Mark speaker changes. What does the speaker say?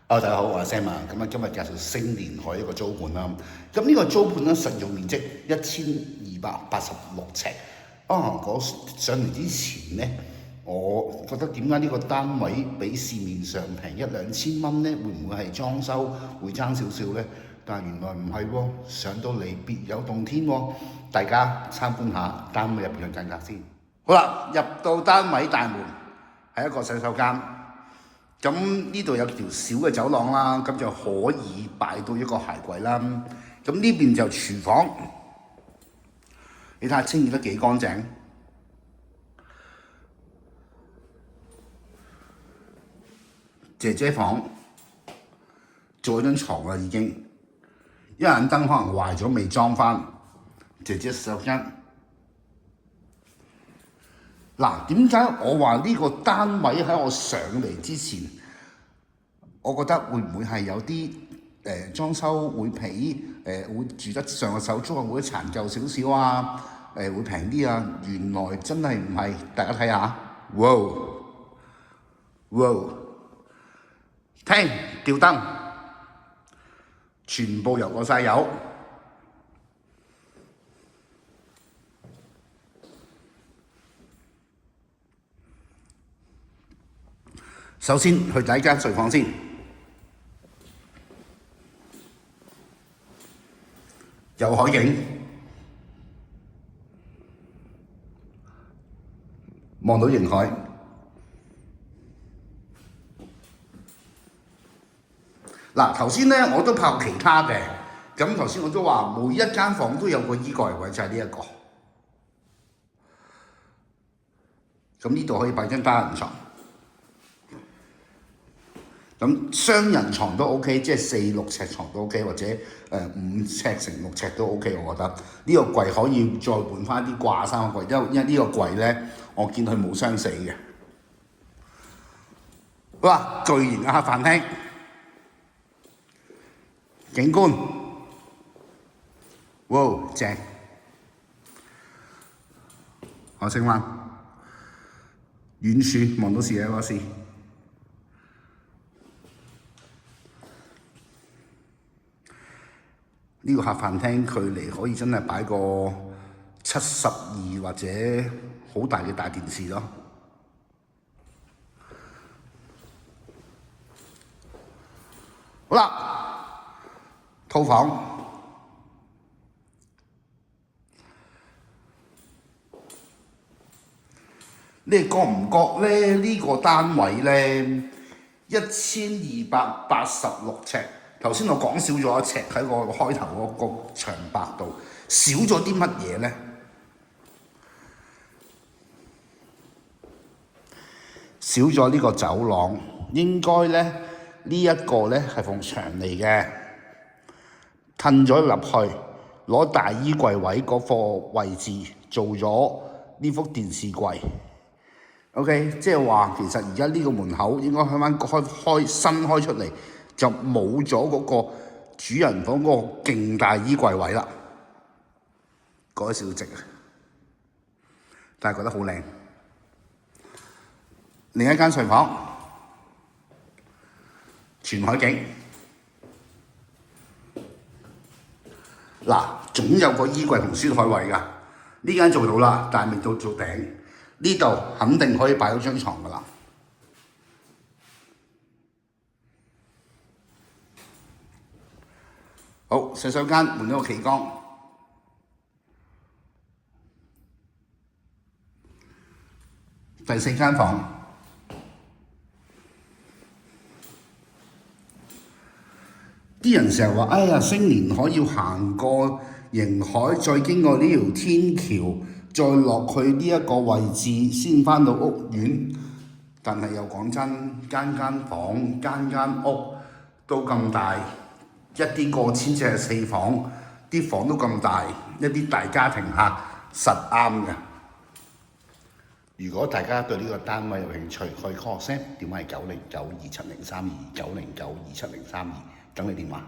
Speaker 1: 大家好，我係 Sam 啊。咁今日介紹星連海一個租盤啦。咁呢個租盤咧，實用面積1286尺。上嚟之前呢，我覺得點解呢個單位比市面上平一兩千蚊呢？會唔會係裝修會爭少少呢？但係原來唔係喎，上到嚟別有洞天喎。大家參觀下單位入邊嘅間隔先。好啦，入到單位大門係一個洗手間。咁呢度有條小嘅走廊啦，咁就可以擺到一個鞋櫃啦。咁呢邊就廚房，你睇下清潔得幾乾淨。姐姐房做咗張床啦已經，一盞燈可能壞咗未裝翻。姐姐洗手間。嗱，點解我話呢個單位喺我上嚟之前，我覺得會唔會係有啲裝修會比會住得上個手租會殘舊少少啊？會平啲啊？原來真係唔係，大家睇下，哇！廳吊燈，全部油過晒油。首先去第一間睡房先，有海景，望到迎海。嗱，頭先咧我都拍過其他嘅，咁頭先我都話每一間房都有個衣櫃位，就係呢一個。咁呢度可以擺張單人床。咁雙人床都 OK， 即係4、6尺床都 OK， 或者5尺乘6尺都 OK， 我覺得呢個櫃可以再換翻啲掛衫嘅櫃，因為呢個櫃咧，我見佢冇傷死嘅。哇！巨型嘅客飯廳，景觀，哇正！海星灣，遠處望到視野嗰時。呢個客飯廳距離可以真係擺個72或者好大嘅大電視咯。好啦，套房你哋覺唔覺咧？呢個單位咧1286尺。頭先我講少咗1尺喺個開頭嗰個長白度，少咗啲乜嘢呢？少咗呢個走廊，應該咧呢一個咧係埲牆嚟嘅，褪咗入去，攞大衣櫃位嗰個位置做咗呢幅電視櫃。OK， 即係話其實而家呢個門口應該開新開出嚟。就冇咗嗰個主人房嗰個勁大衣櫃位啦，改少值啊，但係覺得好靚。另一間睡房，全海景。嗱，總有個衣櫃同書台位㗎，呢間做到啦，但係未到做頂。呢度肯定可以擺到張床㗎啦。好，洗手間換咗個企缸，第4間房，啲人成日話：哎呀，星連海要行過迎海，再經過呢條天橋，再落去呢一個位置先返到屋苑。但係又講真，間房、間屋都咁大。一啲過千尺嘅4房，啲房都咁大，一啲大家庭客實啱嘅。如果大家對呢個單位有興趣，可以 call 我 Sam，電話係9092703290927032，等你電話。